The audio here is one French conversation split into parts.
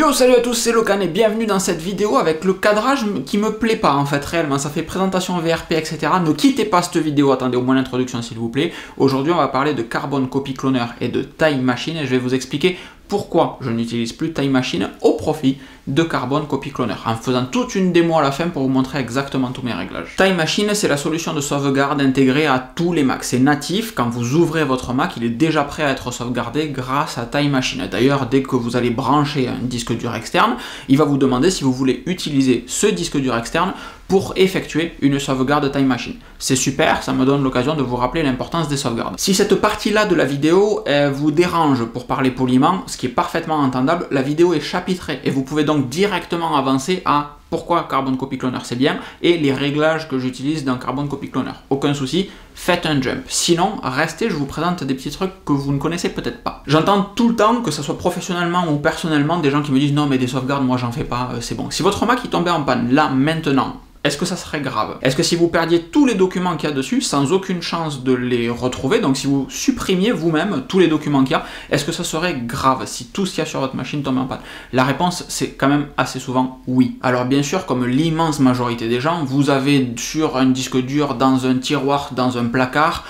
Yo, salut à tous, c'est Locan et bienvenue dans cette vidéo avec le cadrage qui me plaît pas en fait réellement, ça fait présentation VRP etc. Ne quittez pas cette vidéo, attendez au moins l'introduction s'il vous plaît. Aujourd'hui on va parler de Carbon Copy Cloner et de Time Machine et je vais vous expliquer pourquoi je n'utilise plus Time Machine au profit de Carbon Copy Cloner, en faisant toute une démo à la fin pour vous montrer exactement tous mes réglages. Time Machine, c'est la solution de sauvegarde intégrée à tous les Macs. C'est natif, quand vous ouvrez votre Mac, il est déjà prêt à être sauvegardé grâce à Time Machine. D'ailleurs, dès que vous allez brancher un disque dur externe, il va vous demander si vous voulez utiliser ce disque dur externe pour effectuer une sauvegarde Time Machine. C'est super, ça me donne l'occasion de vous rappeler l'importance des sauvegardes. Si cette partie-là de la vidéo vous dérange pour parler poliment, ce qui est parfaitement entendable, la vidéo est chapitrée et vous pouvez donc directement avancer à pourquoi Carbon Copy Cloner c'est bien et les réglages que j'utilise dans Carbon Copy Cloner. Aucun souci, faites un jump. Sinon, restez, je vous présente des petits trucs que vous ne connaissez peut-être pas. J'entends tout le temps, que ce soit professionnellement ou personnellement, des gens qui me disent non mais des sauvegardes, moi j'en fais pas, c'est bon. Si votre Mac il tombait en panne là, maintenant, est-ce que ça serait grave? Est-ce que si vous perdiez tous les documents qu'il y a dessus, sans aucune chance de les retrouver, donc si vous supprimiez vous-même tous les documents qu'il y a, est-ce que ça serait grave si tout ce qu'il y a sur votre machine tombait en panne? La réponse, c'est quand même assez souvent oui. Alors bien sûr, comme l'immense majorité des gens, vous avez sur un disque dur, dans un tiroir, dans un placard,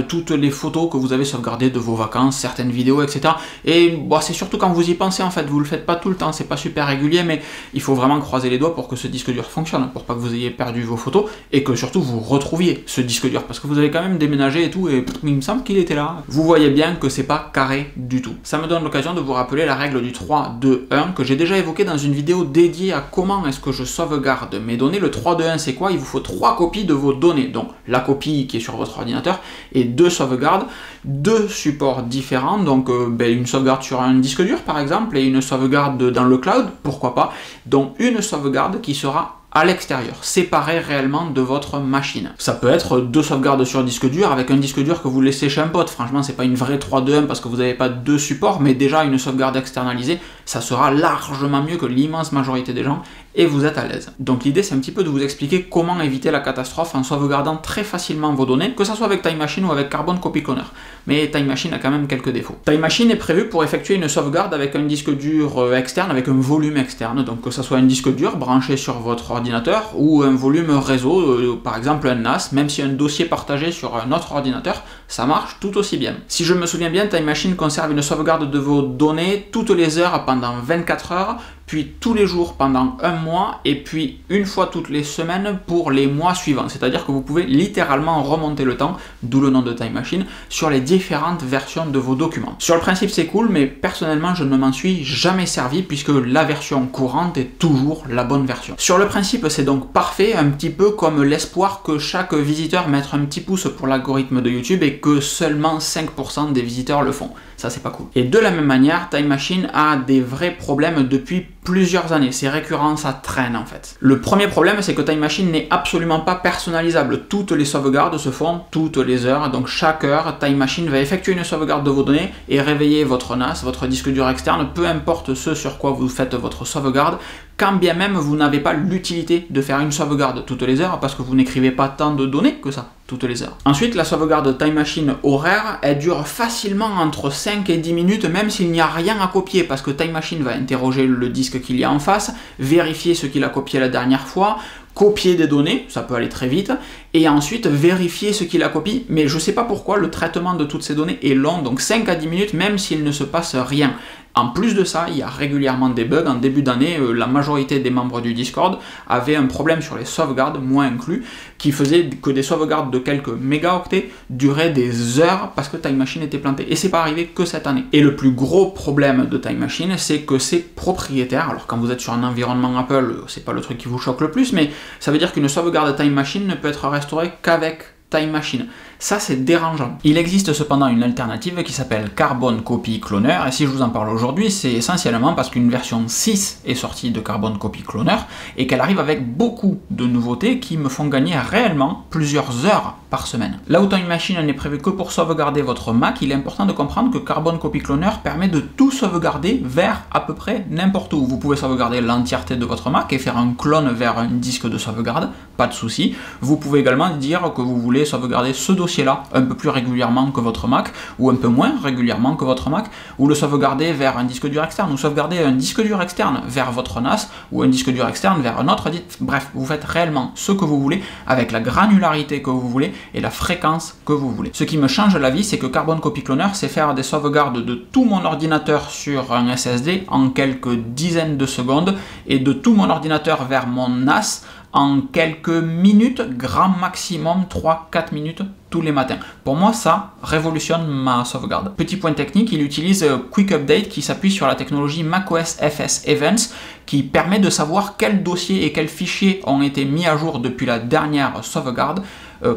toutes les photos que vous avez sauvegardées de vos vacances, certaines vidéos, etc. Et bon, c'est surtout quand vous y pensez en fait, vous le faites pas tout le temps, c'est pas super régulier, mais il faut vraiment croiser les doigts pour que ce disque dur fonctionne, pour pas que vous ayez perdu vos photos et que surtout vous retrouviez ce disque dur, parce que vous avez quand même déménagé et tout, et il me semble qu'il était là. Vous voyez bien que c'est pas carré du tout. Ça me donne l'occasion de vous rappeler la règle du 3-2-1 que j'ai déjà évoquée dans une vidéo dédiée à comment est-ce que je sauvegarde mes données. Le 3-2-1 c'est quoi? Il vous faut 3 copies de vos données, donc la copie qui est sur votre ordinateur et 2 sauvegardes, 2 supports différents, donc une sauvegarde sur un disque dur par exemple et une sauvegarde dans le cloud, pourquoi pas, donc une sauvegarde qui sera à l'extérieur, séparé réellement de votre machine. Ça peut être 2 sauvegardes sur disque dur avec un disque dur que vous laissez chez un pote. Franchement, c'est pas une vraie 3-2-1 parce que vous n'avez pas 2 supports, mais déjà une sauvegarde externalisée, ça sera largement mieux que l'immense majorité des gens et vous êtes à l'aise. Donc l'idée, c'est un petit peu de vous expliquer comment éviter la catastrophe en sauvegardant très facilement vos données, que ce soit avec Time Machine ou avec Carbon Copy Cloner. Mais Time Machine a quand même quelques défauts. Time Machine est prévu pour effectuer une sauvegarde avec un disque dur externe, avec un volume externe, donc que ce soit un disque dur branché sur votre ordinateur ou un volume réseau, par exemple un NAS, même si un dossier partagé sur un autre ordinateur, ça marche tout aussi bien. Si je me souviens bien, Time Machine conserve une sauvegarde de vos données toutes les heures pendant 24 heures, puis tous les jours pendant un mois, et puis une fois toutes les semaines pour les mois suivants. C'est-à-dire que vous pouvez littéralement remonter le temps, d'où le nom de Time Machine, sur les différentes versions de vos documents. Sur le principe c'est cool, mais personnellement je ne m'en suis jamais servi puisque la version courante est toujours la bonne version. Sur le principe c'est donc parfait, un petit peu comme l'espoir que chaque visiteur mette un petit pouce pour l'algorithme de YouTube et que seulement 5% des visiteurs le font. Ça c'est pas cool. Et de la même manière, Time Machine a des vrais problèmes depuis plusieurs années, c'est récurrent, ça traîne en fait. Le premier problème c'est que Time Machine n'est absolument pas personnalisable, toutes les sauvegardes se font toutes les heures, donc chaque heure Time Machine va effectuer une sauvegarde de vos données et réveiller votre NAS, votre disque dur externe, peu importe ce sur quoi vous faites votre sauvegarde, quand bien même vous n'avez pas l'utilité de faire une sauvegarde toutes les heures parce que vous n'écrivez pas tant de données que ça toutes les heures. Ensuite, la sauvegarde Time Machine horaire, elle dure facilement entre 5 et 10 minutes même s'il n'y a rien à copier parce que Time Machine va interroger le disque qu'il y a en face, vérifier ce qu'il a copié la dernière fois, copier des données, ça peut aller très vite, et ensuite vérifier ce qu'il a copié, mais je ne sais pas pourquoi le traitement de toutes ces données est long, donc 5 à 10 minutes même s'il ne se passe rien. En plus de ça, il y a régulièrement des bugs. En début d'année, la majorité des membres du Discord avaient un problème sur les sauvegardes, moi inclus, qui faisait que des sauvegardes de quelques mégaoctets duraient des heures parce que Time Machine était planté. Et c'est pas arrivé que cette année. Et le plus gros problème de Time Machine, c'est que c'est propriétaire. Alors quand vous êtes sur un environnement Apple, c'est pas le truc qui vous choque le plus, mais ça veut dire qu'une sauvegarde Time Machine ne peut être restaurée qu'avec Time Machine. Ça, c'est dérangeant. Il existe cependant une alternative qui s'appelle Carbon Copy Cloner, et si je vous en parle aujourd'hui, c'est essentiellement parce qu'une version 6 est sortie de Carbon Copy Cloner, et qu'elle arrive avec beaucoup de nouveautés qui me font gagner réellement plusieurs heures par semaine. Là où Time Machine n'est prévu que pour sauvegarder votre Mac, il est important de comprendre que Carbon Copy Cloner permet de tout sauvegarder vers à peu près n'importe où. Vous pouvez sauvegarder l'entièreté de votre Mac et faire un clone vers un disque de sauvegarde, pas de souci. Vous pouvez également dire que vous voulez sauvegarder ce dossier dossiers-là un peu plus régulièrement que votre Mac, ou un peu moins régulièrement que votre Mac, ou le sauvegarder vers un disque dur externe, ou sauvegarder un disque dur externe vers votre NAS, ou un disque dur externe vers un autre. Bref, vous faites réellement ce que vous voulez, avec la granularité que vous voulez, et la fréquence que vous voulez. Ce qui me change la vie, c'est que Carbon Copy Cloner sait faire des sauvegardes de tout mon ordinateur sur un SSD en quelques dizaines de secondes, et de tout mon ordinateur vers mon NAS en quelques minutes, grand maximum 3-4 minutes tous les matins. Pour moi, ça révolutionne ma sauvegarde. Petit point technique, il utilise Quick Update qui s'appuie sur la technologie macOS FS Events qui permet de savoir quels dossiers et quels fichiers ont été mis à jour depuis la dernière sauvegarde.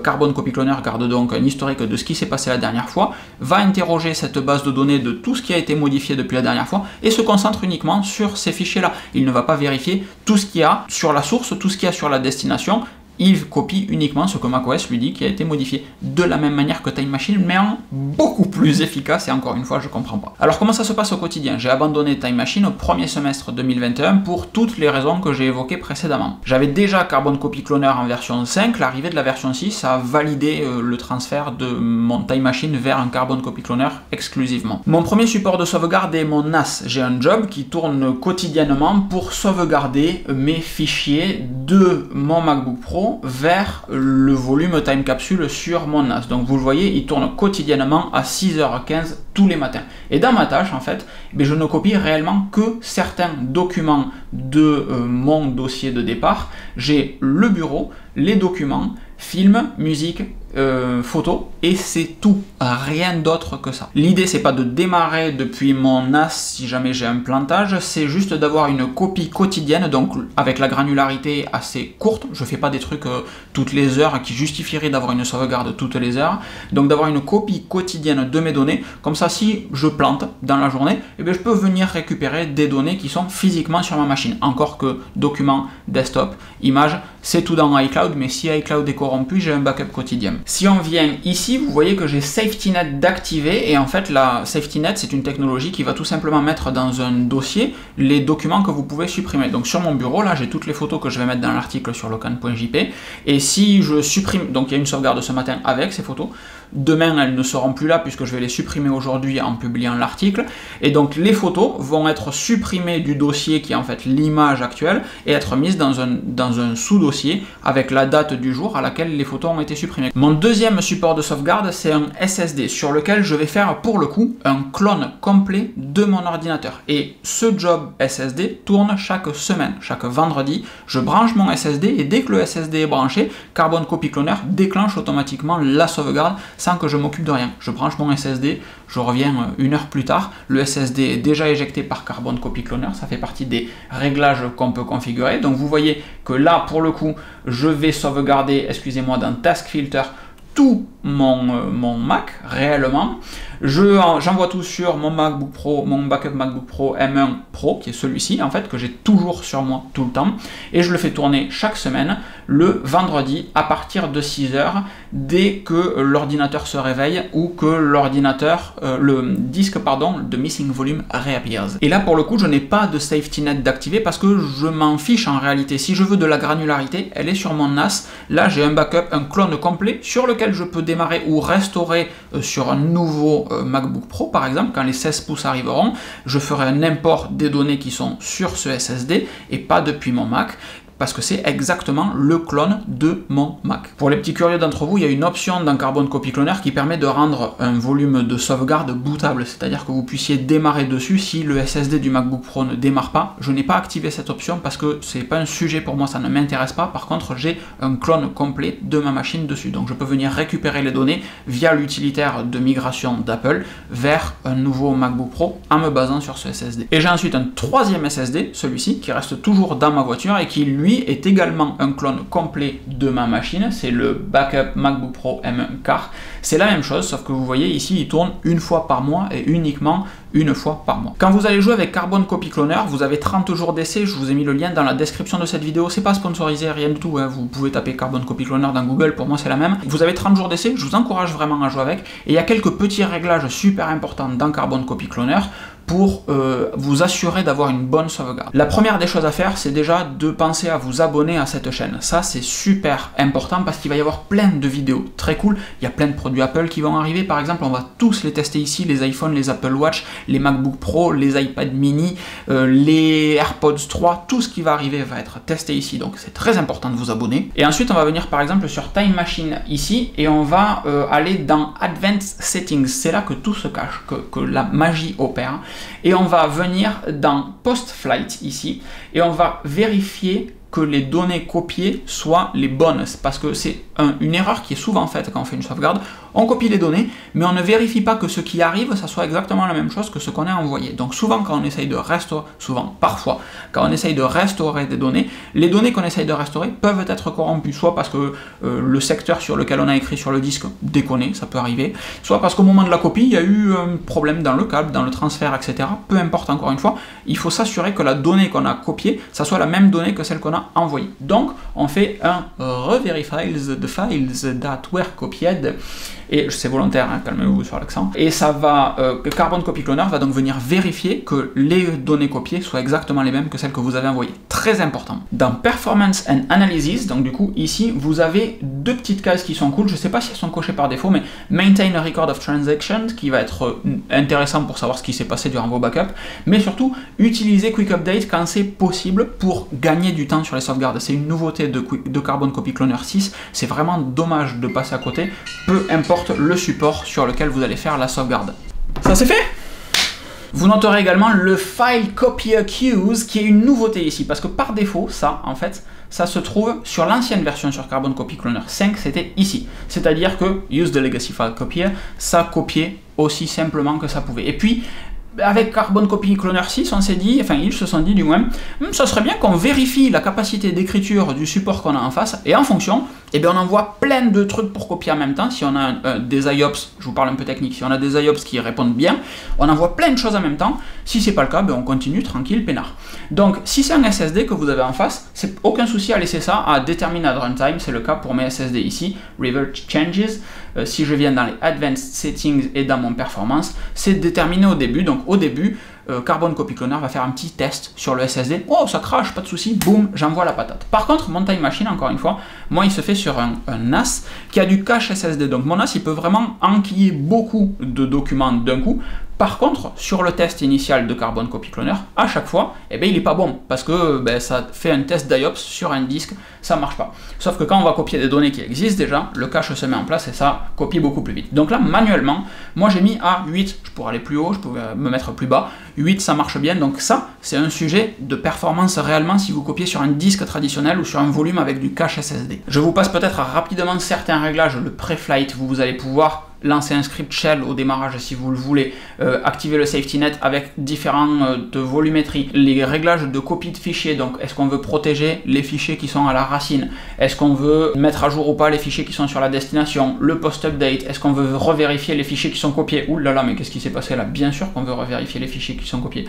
Carbon Copy Cloner garde donc un historique de ce qui s'est passé la dernière fois, va interroger cette base de données de tout ce qui a été modifié depuis la dernière fois et se concentre uniquement sur ces fichiers-là. Il ne va pas vérifier tout ce qu'il y a sur la source, tout ce qu'il y a sur la destination. Il copie uniquement ce que macOS lui dit qui a été modifié de la même manière que Time Machine, mais en beaucoup plus efficace, et encore une fois, je ne comprends pas. Alors comment ça se passe au quotidien? J'ai abandonné Time Machine au premier semestre 2021 pour toutes les raisons que j'ai évoquées précédemment. J'avais déjà Carbon Copy Cloner en version 5, l'arrivée de la version 6 a validé le transfert de mon Time Machine vers un Carbon Copy Cloner exclusivement. Mon premier support de sauvegarde est mon NAS. J'ai un job qui tourne quotidiennement pour sauvegarder mes fichiers de mon MacBook Pro vers le volume Time Capsule sur mon NAS. Donc vous le voyez, il tourne quotidiennement à 6h15 tous les matins. Et dans ma tâche, en fait, je ne copie réellement que certains documents de mon dossier de départ. J'ai le bureau, les documents, films, musique, photos, et c'est tout, rien d'autre que ça. L'idée, c'est pas de démarrer depuis mon NAS si jamais j'ai un plantage, c'est juste d'avoir une copie quotidienne, donc avec la granularité assez courte. Je fais pas des trucs toutes les heures qui justifieraient d'avoir une sauvegarde toutes les heures, donc d'avoir une copie quotidienne de mes données. Comme ça, si je plante dans la journée, je peux venir récupérer des données qui sont physiquement sur ma machine. Encore que documents, desktop, images, c'est tout dans iCloud, mais si iCloud est corrompu, j'ai un backup quotidien. Si on vient ici, vous voyez que j'ai SafetyNet d'activer, et en fait la SafetyNet, c'est une technologie qui va tout simplement mettre dans un dossier les documents que vous pouvez supprimer. Donc sur mon bureau, là, j'ai toutes les photos que je vais mettre dans l'article sur locan.jp, et si je supprime, donc il y a une sauvegarde ce matin avec ces photos, demain elles ne seront plus là puisque je vais les supprimer aujourd'hui en publiant l'article, et donc les photos vont être supprimées du dossier qui est en fait l'image actuelle et être mises dans un sous-dossier avec la date du jour à laquelle les photos ont été supprimées. Mon deuxième support de sauvegarde, c'est un SSD sur lequel je vais faire pour le coup un clone complet de mon ordinateur, et ce job SSD tourne chaque semaine, chaque vendredi. Je branche mon SSD et dès que le SSD est branché, Carbon Copy Cloner déclenche automatiquement la sauvegarde sans que je m'occupe de rien. Je branche mon SSD, je reviens une heure plus tard, le SSD est déjà éjecté par Carbon Copy Cloner, ça fait partie des réglages qu'on peut configurer. Donc vous voyez que là, pour le coup, je vais sauvegarder, excusez-moi, dans Task Filter, tout mon Mac réellement. J'envoie tout sur mon MacBook Pro, mon backup MacBook Pro M1 Pro, qui est celui-ci en fait, que j'ai toujours sur moi tout le temps, et je le fais tourner chaque semaine le vendredi à partir de 6h dès que l'ordinateur se réveille ou que l'ordinateur, le disque pardon, de Missing Volume réappears. Et là pour le coup je n'ai pas de SafetyNet d'activer parce que je m'en fiche en réalité. Si je veux de la granularité, elle est sur mon NAS. Là j'ai un backup, un clone complet sur lequel je peux démarrer ou restaurer sur un nouveau MacBook Pro par exemple. Quand les 16 pouces arriveront, je ferai un import des données qui sont sur ce SSD et pas depuis mon Mac, parce que c'est exactement le clone de mon Mac. Pour les petits curieux d'entre vous, il y a une option dans Carbon Copy Cloner qui permet de rendre un volume de sauvegarde bootable, c'est-à-dire que vous puissiez démarrer dessus si le SSD du MacBook Pro ne démarre pas. Je n'ai pas activé cette option parce que c'est pas un sujet pour moi, ça ne m'intéresse pas. Par contre, j'ai un clone complet de ma machine dessus, donc je peux venir récupérer les données via l'utilitaire de migration d'Apple vers un nouveau MacBook Pro en me basant sur ce SSD. Et j'ai ensuite un troisième SSD, celui-ci, qui reste toujours dans ma voiture et qui lui est également un clone complet de ma machine, c'est le backup MacBook Pro M1 Car. C'est la même chose, sauf que vous voyez ici, il tourne une fois par mois et uniquement une fois par mois. Quand vous allez jouer avec Carbon Copy Cloner, vous avez 30 jours d'essai, je vous ai mis le lien dans la description de cette vidéo, c'est pas sponsorisé, rien du tout, hein. Vous pouvez taper Carbon Copy Cloner dans Google, pour moi c'est la même. Vous avez 30 jours d'essai, je vous encourage vraiment à jouer avec, et il y a quelques petits réglages super importants dans Carbon Copy Cloner pour vous assurer d'avoir une bonne sauvegarde. La première des choses à faire, c'est déjà de penser à vous abonner à cette chaîne. Ça, c'est super important parce qu'il va y avoir plein de vidéos très cool. Il y a plein de produits Apple qui vont arriver. Par exemple, on va tous les tester ici, les iPhones, les Apple Watch, les MacBook Pro, les iPad mini, les AirPods 3, tout ce qui va arriver va être testé ici. Donc, c'est très important de vous abonner. Et ensuite, on va venir par exemple sur Time Machine ici et on va aller dans Advanced Settings. C'est là que tout se cache, que la magie opère. Et on va venir dans Post-Flight ici, et on va vérifier que les données copiées soient les bonnes, parce que c'est une erreur qui est souvent faite quand on fait une sauvegarde. On copie les données, mais on ne vérifie pas que ce qui arrive, ça soit exactement la même chose que ce qu'on a envoyé. Donc souvent, quand on essaye de restaurer, parfois, quand on essaye de restaurer des données, les données qu'on essaye de restaurer peuvent être corrompues, soit parce que le secteur sur lequel on a écrit sur le disque déconne, ça peut arriver, soit parce qu'au moment de la copie, il y a eu un problème dans le câble, dans le transfert, etc. Peu importe, encore une fois, il faut s'assurer que la donnée qu'on a copiée, ça soit la même donnée que celle qu'on a envoyée. Donc, on fait un reverify the files that were copied. Et c'est volontaire, hein, calmez-vous sur l'accent. Et ça va, Carbon Copy Cloner va donc venir vérifier que les données copiées soient exactement les mêmes que celles que vous avez envoyées. Très important. Dans Performance and Analysis, donc du coup ici, vous avez deux petites cases qui sont cool. Je ne sais pas si elles sont cochées par défaut, mais Maintain a Record of Transactions, qui va être intéressant pour savoir ce qui s'est passé durant vos backups, mais surtout, utiliser Quick Update quand c'est possible pour gagner du temps sur les sauvegardes. C'est une nouveauté de Carbon Copy Cloner 6. C'est vraiment dommage de passer à côté, peu importe le support sur lequel vous allez faire la sauvegarde. Ça c'est fait? Vous noterez également le File Copier Queues qui est une nouveauté ici, parce que par défaut, ça, en fait, ça se trouve sur l'ancienne version sur Carbon Copy Cloner 5, c'était ici. C'est-à-dire que Use the Legacy File Copier, ça copiait aussi simplement que ça pouvait. Et puis, avec Carbon Copy Cloner 6, on s'est dit, enfin ils se sont dit du moins, ça serait bien qu'on vérifie la capacité d'écriture du support qu'on a en face, et en fonction, eh bien on envoie plein de trucs pour copier en même temps. Si on a des IOPS, je vous parle un peu technique, si on a des IOPS qui répondent bien, on envoie plein de choses en même temps. Si c'est pas le cas, ben on continue tranquille, peinard. Donc si c'est un SSD que vous avez en face, c'est aucun souci à laisser ça à Determined Runtime, c'est le cas pour mes SSD ici, Revert Changes. Si je viens dans les Advanced Settings et dans mon Performance, c'est déterminé au début. Donc au début, Carbon Copy Cloner va faire un petit test sur le SSD. Oh, ça crache, pas de souci, boum, j'envoie la patate. Par contre, mon Time Machine, encore une fois, moi, il se fait sur un NAS qui a du cache SSD. Donc mon NAS, il peut vraiment enquiller beaucoup de documents d'un coup. Par contre, sur le test initial de Carbon Copy Cloner, à chaque fois, eh bien, il n'est pas bon, parce que ça fait un test d'IOPS sur un disque, ça ne marche pas. Sauf que quand on va copier des données qui existent déjà, le cache se met en place et ça copie beaucoup plus vite. Donc là, manuellement, moi j'ai mis à 8, je pourrais aller plus haut, je pouvais me mettre plus bas, 8 ça marche bien, donc ça, c'est un sujet de performance réellement si vous copiez sur un disque traditionnel ou sur un volume avec du cache SSD. Je vous passe peut-être rapidement certains réglages, le pré-flight, vous allez pouvoir lancer un script shell au démarrage si vous le voulez, activer le safety net avec différentes volumétries, les réglages de copie de fichiers, donc est-ce qu'on veut protéger les fichiers qui sont à la racine, est-ce qu'on veut mettre à jour ou pas les fichiers qui sont sur la destination, le post-update, est-ce qu'on veut revérifier les fichiers qui sont copiés, ouh là là mais qu'est-ce qui s'est passé là, bien sûr qu'on veut revérifier les fichiers qui sont copiés,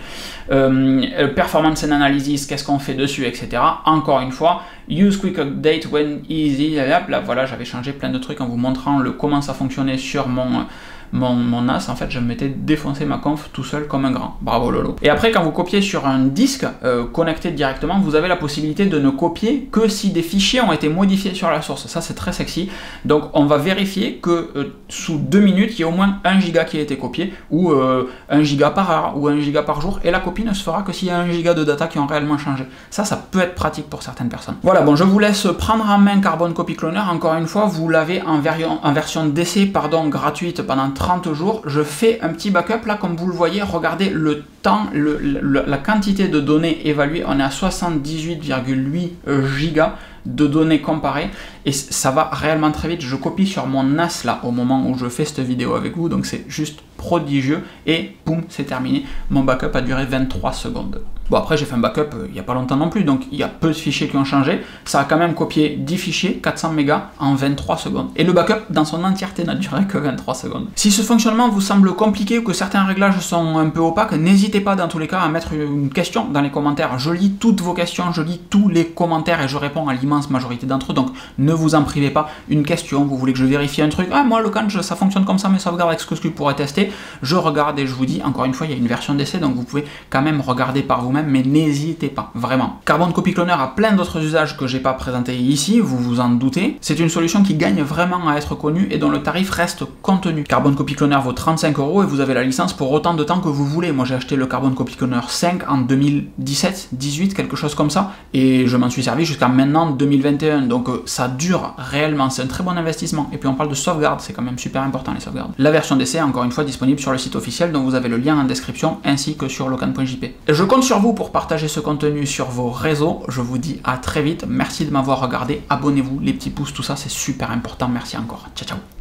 performance and analysis, qu'est-ce qu'on fait dessus, etc. Encore une fois, use quick update when easy, là voilà, j'avais changé plein de trucs en vous montrant comment ça fonctionnait sur mon NAS. En fait, je m'étais défoncé ma conf tout seul comme un grand. Bravo Lolo. Et après, quand vous copiez sur un disque connecté directement, vous avez la possibilité de ne copier que si des fichiers ont été modifiés sur la source. Ça, c'est très sexy. Donc, on va vérifier que sous 2 minutes, il y a au moins 1 giga qui a été copié, ou 1 giga par heure, ou 1 giga par jour. Et la copie ne se fera que s'il y a 1 giga de data qui ont réellement changé. Ça peut être pratique pour certaines personnes. Voilà, bon, je vous laisse prendre en main Carbon Copy Cloner. Encore une fois, vous l'avez en version d'essai, gratuite pendant 30 jours. Je fais un petit backup là, comme vous le voyez, regardez le temps, la quantité de données évaluées, on est à 78,8 gigas de données comparées et ça va réellement très vite. Je copie sur mon NAS là au moment où je fais cette vidéo avec vous, donc c'est juste prodigieux et boum, c'est terminé. Mon backup a duré 23 secondes. Bon, après, j'ai fait un backup il n'y a pas longtemps non plus, donc il y a peu de fichiers qui ont changé. Ça a quand même copié 10 fichiers, 400 mégas en 23 secondes. Et le backup, dans son entièreté, n'a duré que 23 secondes. Si ce fonctionnement vous semble compliqué ou que certains réglages sont un peu opaques, n'hésitez pas dans tous les cas à mettre une question dans les commentaires. Je lis toutes vos questions, je lis tous les commentaires et je réponds à l'immense majorité d'entre eux, donc ne vous en privez pas. Une question, vous voulez que je vérifie un truc, ah moi le canj ça fonctionne comme ça, mais sauvegarde avec ce que je pourrais tester, je regarde et je vous dis, encore une fois, il y a une version d'essai, donc vous pouvez quand même regarder par vous-même, mais n'hésitez pas, vraiment. Carbon Copy Cloner a plein d'autres usages que j'ai pas présentés ici, vous vous en doutez. C'est une solution qui gagne vraiment à être connue et dont le tarif reste contenu. Carbon Copy Cloner vaut 35 € et vous avez la licence pour autant de temps que vous voulez. Moi j'ai acheté le Carbon Copy Cloner 5 en 2017, 18, quelque chose comme ça, et je m'en suis servi jusqu'à maintenant 2021, donc ça dure réellement, c'est un très bon investissement. Et puis on parle de sauvegarde, c'est quand même super important les sauvegardes. La version d'essai est encore une fois disponible sur le site officiel, dont vous avez le lien en description, ainsi que sur locan.jp. Je compte sur vous pour partager ce contenu sur vos réseaux, je vous dis à très vite, merci de m'avoir regardé, abonnez-vous, les petits pouces, tout ça c'est super important, merci encore, ciao ciao.